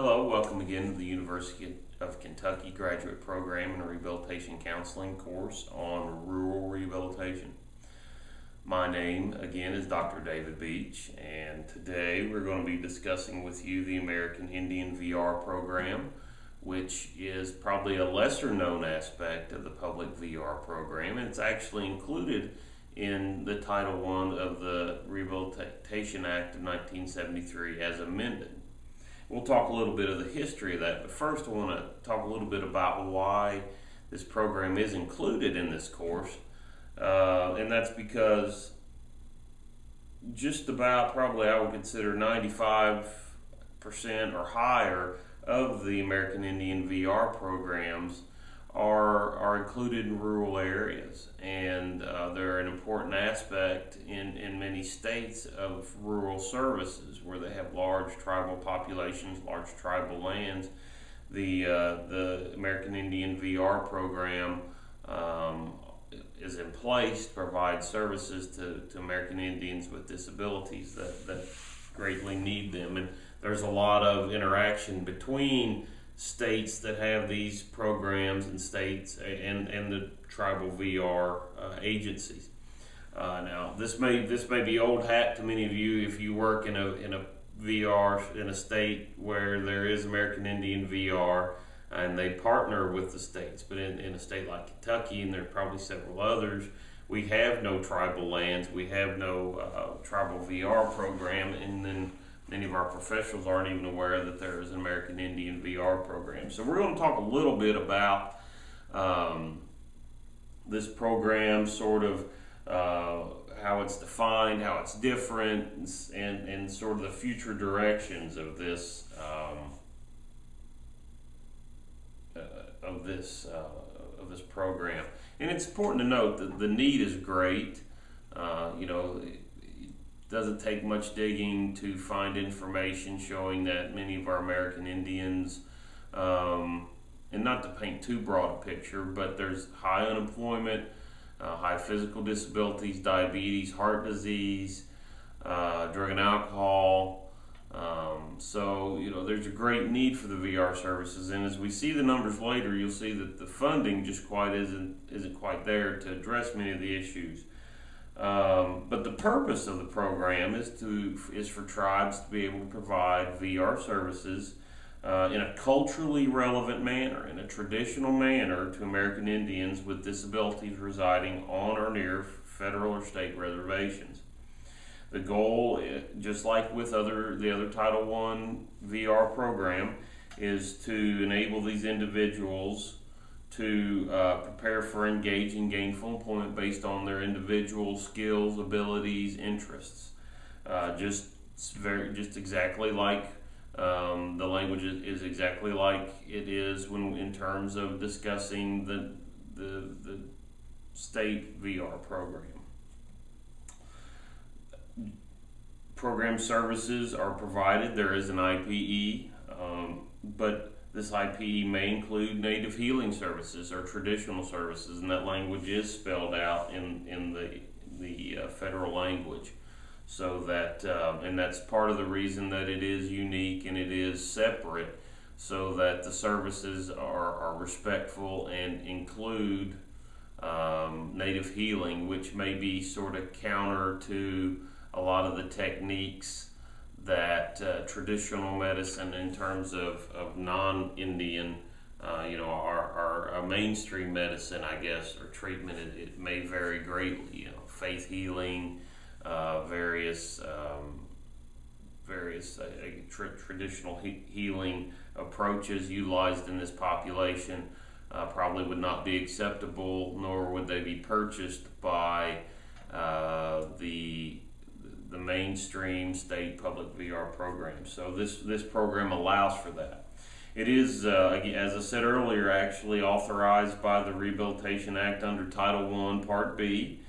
Hello, welcome again to the University of Kentucky Graduate Program and Rehabilitation Counseling course on rural rehabilitation. My name again is Dr. David Beach, and today we're going to be discussing with you the American Indian VR program, which is probably a lesser known aspect of the public VR program, and it's actually included in the Title I of the Rehabilitation Act of 1973 as amended. We'll talk a little bit of the history of that, but first I want to talk a little bit about why this program is included in this course, and that's because just about probably I would consider 95% or higher of the American Indian VR programs are included in rural areas, and they're an important aspect in many states of rural services where they have large tribal populations, large tribal lands. The American Indian VR program is in place to provide services to American Indians with disabilities that greatly need them, and there's a lot of interaction between states that have these programs and states and the tribal VR agencies. Now, this may be old hat to many of you if you work in a VR in a state where there is American Indian VR and they partner with the states. But in a state like Kentucky, and there are probably several others, we have no tribal lands, we have no tribal VR program, and then many of our professionals aren't even aware that there is an American Indian VR program. So we're going to talk a little bit about this program, sort of how it's defined, how it's different, and sort of the future directions of this program. And it's important to note that the need is great. It doesn't take much digging to find information showing that many of our American Indians, and not to paint too broad a picture, but there's high unemployment, high physical disabilities, diabetes, heart disease, drug and alcohol. So there's a great need for the VR services, and as we see the numbers later, you'll see that the funding just isn't quite there to address many of the issues. But the purpose of the program is for tribes to be able to provide VR services in a culturally relevant manner, in a traditional manner, to American Indians with disabilities residing on or near federal or state reservations. The goal, just like with the other Title I VR program, is to enable these individuals to prepare for engaging gainful employment based on their individual skills, abilities, interests. Just exactly like the language is exactly like it is when in terms of discussing the state VR program. Program services are provided. There is an IPE, but this IPE may include native healing services or traditional services, and that language is spelled out in the federal language. So that, and that's part of the reason that it is unique and it is separate, so that the services are respectful and include native healing, which may be sort of counter to a lot of the techniques that traditional medicine, in terms of non-Indian, our mainstream medicine, I guess, or treatment, it may vary greatly. Faith healing, various traditional healing approaches utilized in this population probably would not be acceptable, nor would they be purchased by the mainstream state public VR program. So this program allows for that. It is, as I said earlier, actually authorized by the Rehabilitation Act under Title I, Part B.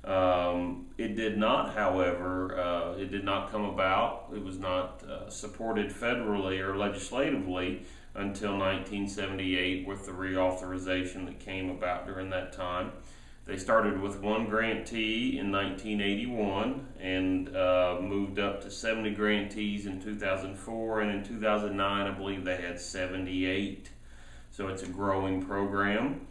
It did not, however, it did not come about, it was not supported federally or legislatively until 1978 with the reauthorization that came about during that time. They started with one grantee in 1981 and moved up to 70 grantees in 2004, and in 2009 I believe they had 78. So it's a growing program.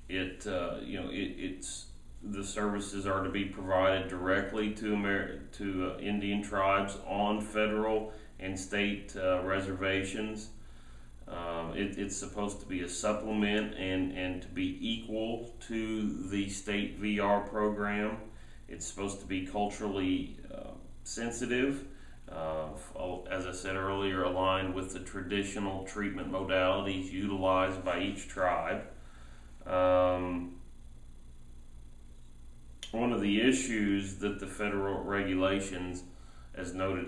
It's the services are to be provided directly to Indian tribes on federal and state reservations. It's supposed to be a supplement and to be equal to the state VR program. It's supposed to be culturally sensitive, as I said earlier, aligned with the traditional treatment modalities utilized by each tribe. One of the issues that the federal regulations, as noted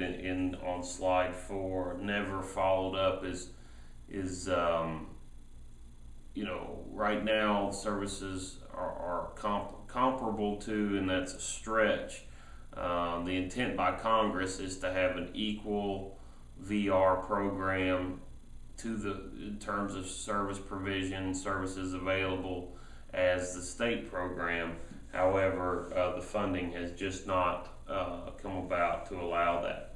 on slide 4, never followed up is right now services are comparable to, and that's a stretch. The intent by Congress is to have an equal VR program in terms of service provision, services available as the state program. However, the funding has just not come about to allow that.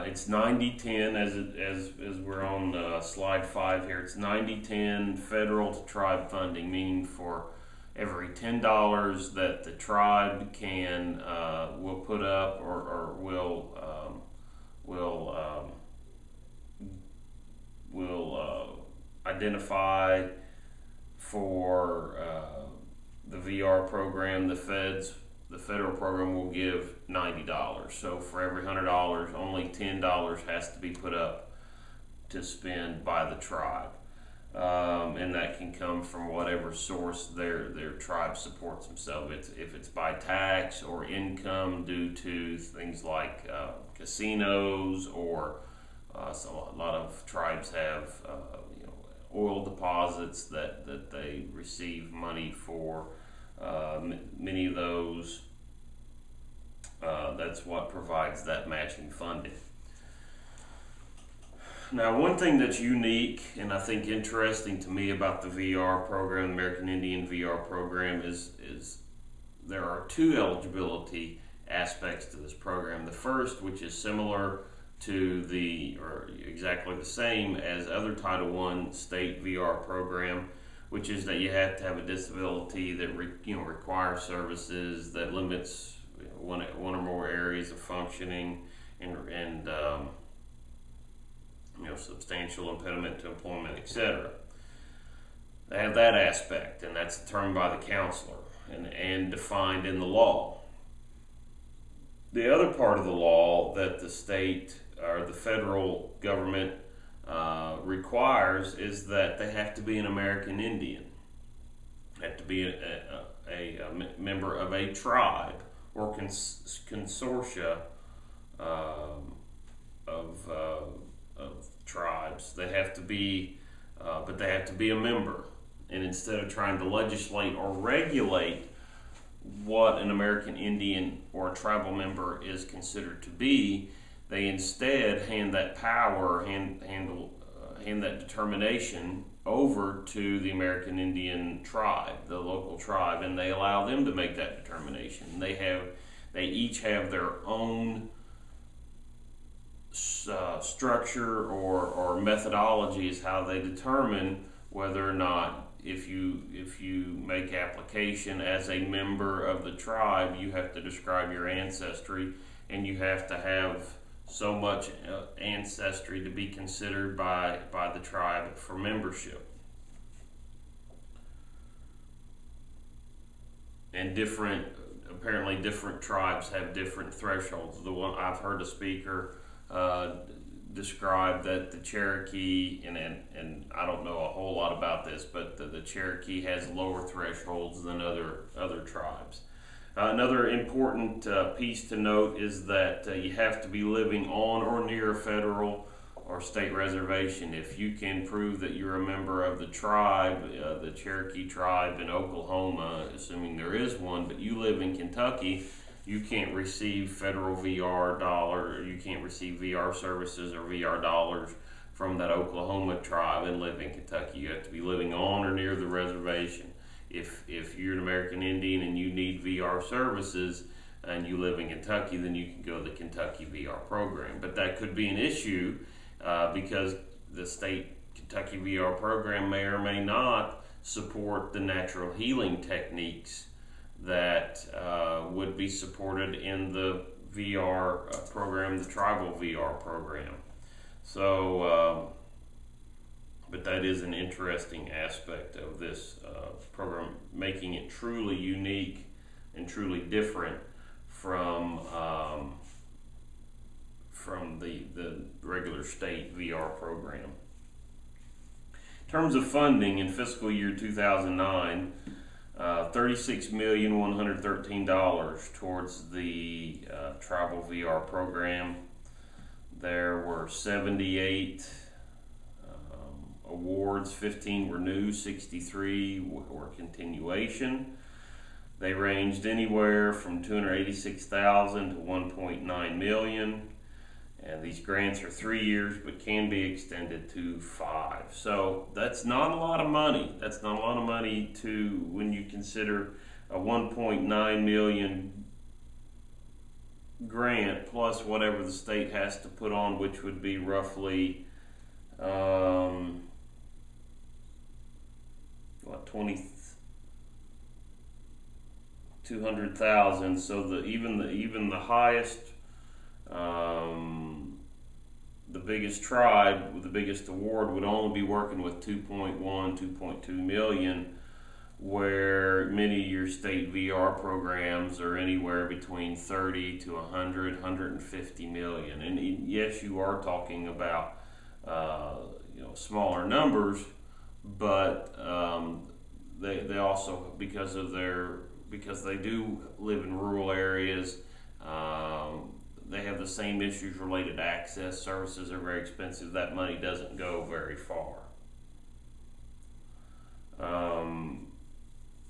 It's 90-10 as we're on slide 5 here. It's 90-10 federal to tribe funding, meaning for every $10 that the tribe will put up or will identify for the VR program, the federal program will give $90. So for every $100, only $10 has to be put up to spend by the tribe. And that can come from whatever source their tribe supports themselves. If it's by tax or income due to things like casinos, or so a lot of tribes have oil deposits that they receive money for. Many of those, that's what provides that matching funding. Now, one thing that's unique and I think interesting to me about the VR program, the American Indian VR program, is there are 2 eligibility aspects to this program. The first, which is similar to or exactly the same as other Title I state VR program, which is that you have to have a disability that requires services that limits one or more areas of functioning and substantial impediment to employment, etc. They have that aspect, and that's determined by the counselor and defined in the law. The other part of the law that the state or the federal government requires is that they have to be an American Indian, have to be a member of a tribe or consortia of tribes. They have to be, but they have to be a member. And instead of trying to legislate or regulate what an American Indian or a tribal member is considered to be, they instead hand that power, hand that determination over to the American Indian tribe, the local tribe, and they allow them to make that determination. They each have their own structure or methodology is how they determine whether or not, if you make application as a member of the tribe, you have to describe your ancestry, and you have to have so much ancestry to be considered by the tribe for membership. And apparently different tribes have different thresholds. The one I've heard a speaker describe that the Cherokee, and I don't know a whole lot about this, but the Cherokee has lower thresholds than other tribes. Another important piece to note is that you have to be living on or near a federal or state reservation. If you can prove that you're a member of the tribe, the Cherokee tribe in Oklahoma, assuming there is one, but you live in Kentucky, you can't receive federal VR dollar, you can't receive VR services or VR dollars from that Oklahoma tribe and live in Kentucky. You have to be living on or near the reservation. If you're an American Indian and you need VR services and you live in Kentucky, then you can go to the Kentucky VR program. But that could be an issue because the state Kentucky VR program may or may not support the natural healing techniques that would be supported in the VR program, the tribal VR program. So, but that is an interesting aspect of this program, making it truly unique and truly different from the regular state VR program. In terms of funding, in fiscal year 2009, $36,113 towards the tribal VR program. There were 78 awards, 15 were new, 63 were continuation. They ranged anywhere from $286,000 to $1.9 million. And these grants are 3 years, but can be extended to 5. So that's not a lot of money. That's not a lot of money when you consider a $1.9 million grant plus whatever the state has to put on, which would be roughly $200,000. So even the highest. The biggest tribe with the biggest award would only be working with 2.2 million, where many of your state VR programs are anywhere between 30 to 100, 150 million. And yes, you are talking about smaller numbers, but they also, because they do live in rural areas, they have the same issues related to access. Services are very expensive. That money doesn't go very far.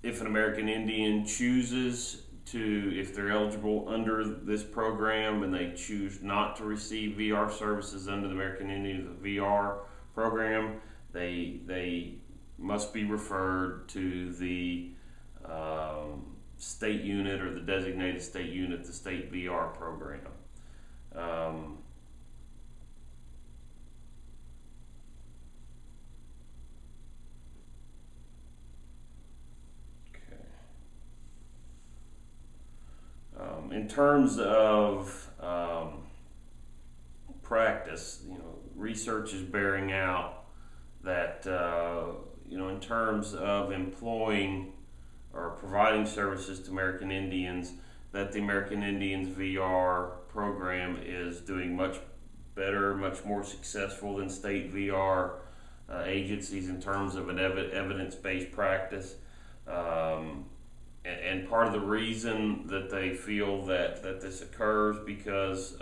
If an American Indian chooses to, if they're eligible under this program and they choose not to receive VR services under the American Indian VR program, they must be referred to the state unit or the designated state unit, the state VR program. In terms of practice, research is bearing out that in terms of employing or providing services to American Indians, that the American Indians VR program is doing much better, much more successful than state VR agencies in terms of an evidence-based practice. And part of the reason that they feel that this occurs because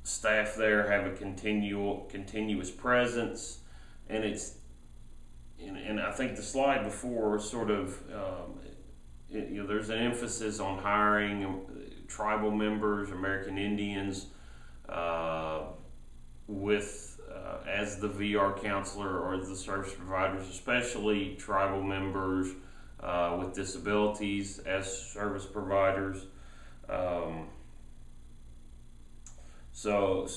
staff there have a continuous presence, and I think the slide before sort of there's an emphasis on hiring tribal members, American Indians, as the VR counselor or the service providers, especially tribal members with disabilities as service providers. So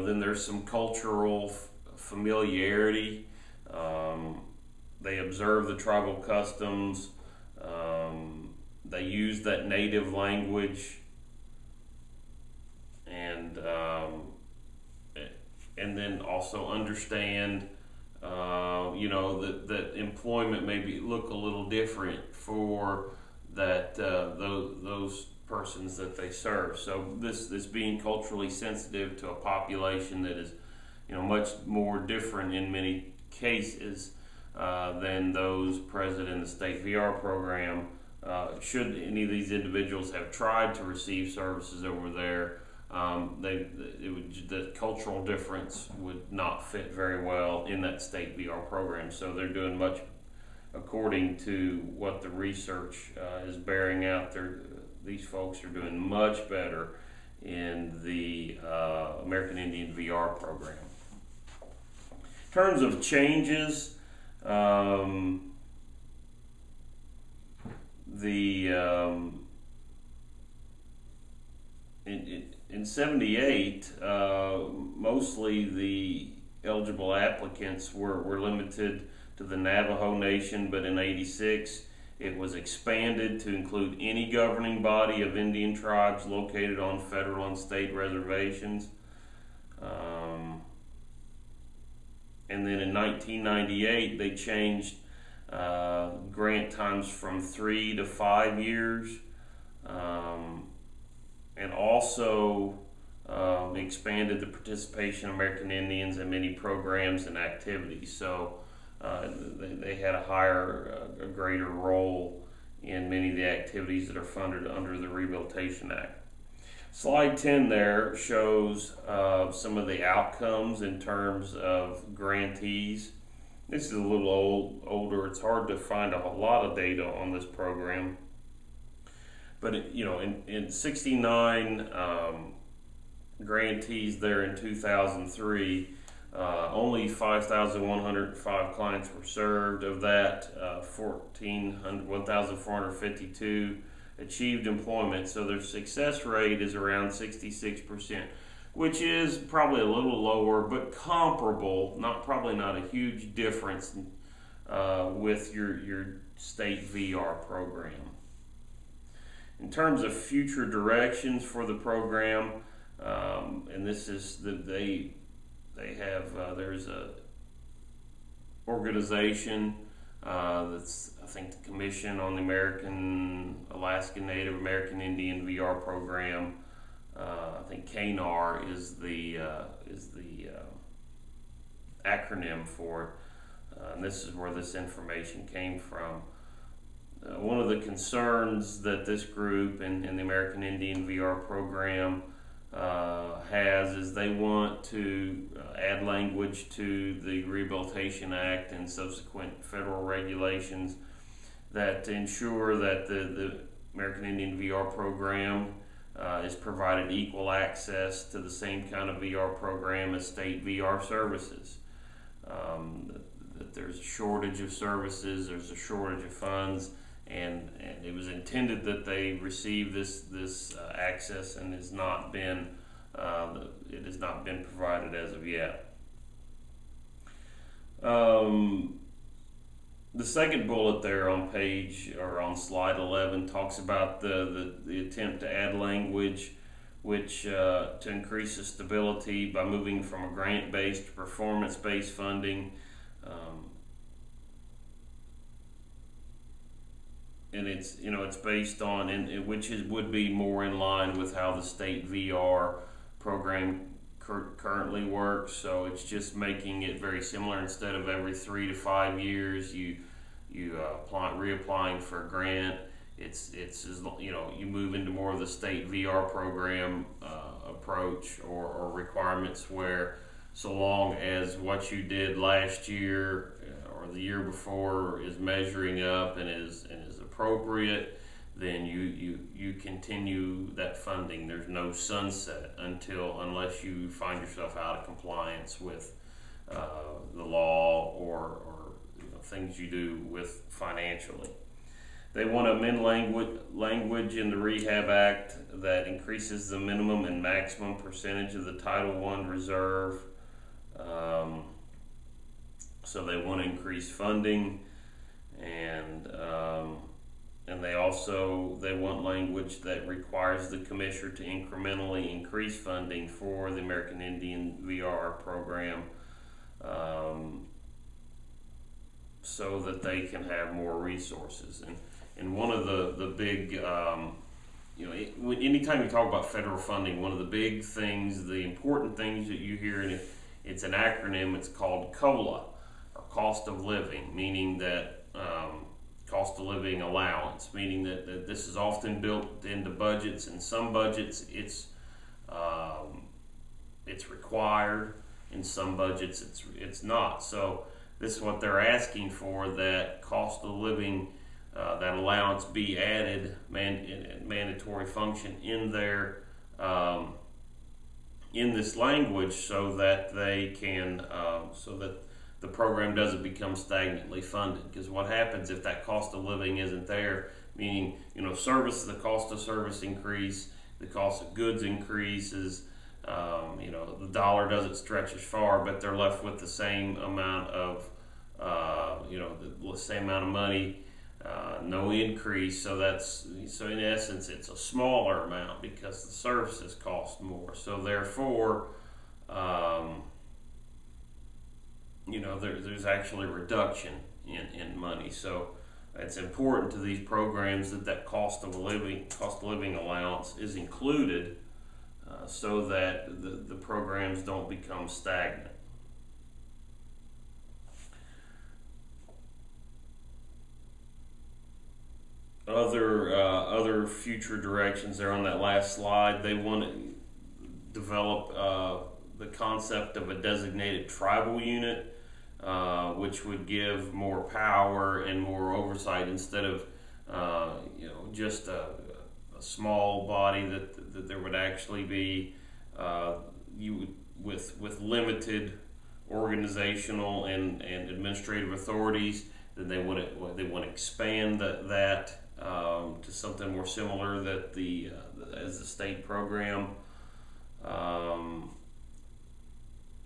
then there's some cultural familiarity. They observe the tribal customs. They use that native language, and then also understand, that employment maybe look a little different for those persons that they serve. So this being culturally sensitive to a population that is, much more different in many cases than those present in the state VR program. Should any of these individuals have tried to receive services over there, the cultural difference would not fit very well in that state VR program. So they're doing much according to what the research is bearing out. These folks are doing much better in the American Indian VR program. terms of changes, in 78, mostly the eligible applicants were limited to the Navajo Nation, but in 86 it was expanded to include any governing body of Indian tribes located on federal and state reservations. And then in 1998 they changed grant times from 3 to 5 years, and also expanded the participation of American Indians in many programs and activities. So they had a greater role in many of the activities that are funded under the Rehabilitation Act. Slide 10 there shows some of the outcomes in terms of grantees. This is a little older. It's hard to find a lot of data on this program. But in 69 grantees there in 2003, only 5,105 clients were served. Of that, 1,452 achieved employment. So their success rate is around 66%, which is probably a little lower, but comparable. Probably not a huge difference with your state VR program. In terms of future directions for the program, and this is they have there's a organization that's, I think, the Commission on the Alaska Native American Indian VR program. I think KNAR is the acronym for it, and this is where this information came from. One of the concerns that this group and the American Indian VR program has is they want to add language to the Rehabilitation Act and subsequent federal regulations that ensure that the American Indian VR program is provided equal access to the same kind of VR program as state VR services. That there's a shortage of services, there's a shortage of funds, and it was intended that they receive this access, and it has not been provided as of yet. The second bullet there on slide 11 talks about the attempt to add language which to increase the stability by moving from a grant-based to performance-based funding. And it's based on, which would be more in line with how the state VR program currently works. So it's just making it very similar. Instead of every 3 to 5 years you reapplying for a grant, it's you move into more of the state VR program approach or requirements, where so long as what you did last year or the year before is measuring up and is appropriate, then you continue that funding. There's no sunset unless you find yourself out of compliance with the law or things you do with financially. They want to amend language in the Rehab Act that increases the minimum and maximum percentage of the Title I reserve. So they want to increase funding, and they want language that requires the Commissioner to incrementally increase funding for the American Indian VR program, so that they can have more resources. And one of the big, anytime you talk about federal funding, one of the big things, the important things that you hear, and it's an acronym, it's called COLA, or cost of living, meaning that cost of living allowance, meaning that this is often built into budgets. In some budgets it's required, in some budgets it's not. So this is what they're asking for, that cost of living, that allowance be added, mandatory function in there, in this language, so that they can, so that the program doesn't become stagnantly funded. Because what happens if that cost of living isn't there, meaning, the cost of service increase, the cost of goods increases, the dollar doesn't stretch as far, but they're left with the same amount of, the same amount of money, no increase. So in essence, it's a smaller amount because the services cost more. So therefore, there's actually a reduction in money. So it's important to these programs that cost of living allowance is included, so that the programs don't become stagnant. Other future directions there on that last slide, they want to develop the concept of a designated tribal unit, which would give more power and more oversight instead of just a small body, that there would actually be with limited organizational and administrative authorities. Then they want to expand that to something more similar as the state program.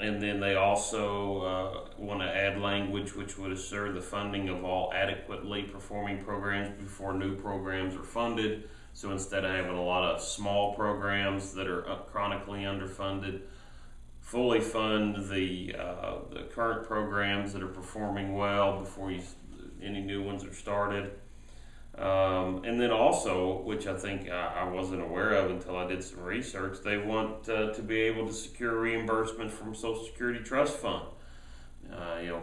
And then they also want to add language which would assure the funding of all adequately performing programs before new programs are funded. So instead of having a lot of small programs that are chronically underfunded, fully fund the current programs that are performing well before any new ones are started. And then also, which I think I wasn't aware of until I did some research, they want to be able to secure reimbursement from Social Security Trust Fund.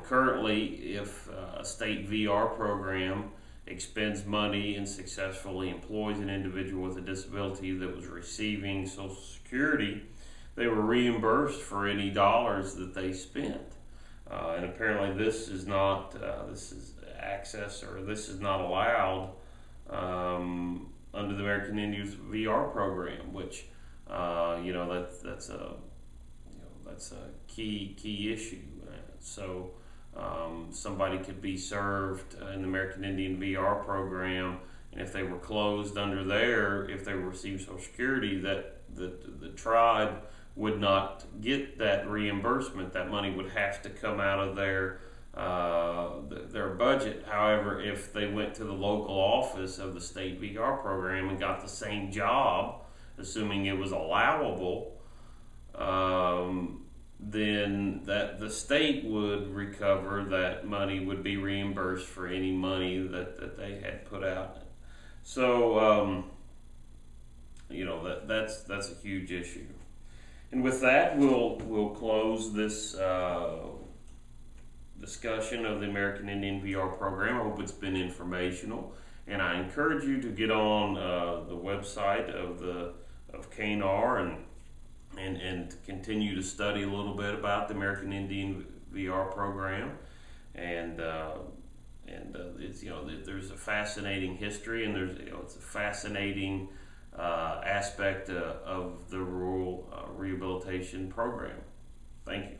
Currently, if a state VR program expends money and successfully employs an individual with a disability that was receiving Social Security, they were reimbursed for any dollars that they spent. And apparently this is not allowed under the American Indians VR program, which that's a key issue. So somebody could be served in the American Indian VR program, and if they were closed under there, if they received Social Security, that the tribe would not get that reimbursement. That money would have to come out of their budget. However, if they went to the local office of the state VR program and got the same job, assuming it was allowable, then the state would recover that money, would be reimbursed for any money that they had put out. So that's a huge issue. And with that, we'll close this discussion of the American Indian VR program. I hope it's been informational, and I encourage you to get on the website of KNR and to continue to study a little bit about the American Indian VR program. And it's there's a fascinating history, and it's a fascinating aspect of the rural rehabilitation program. Thank you.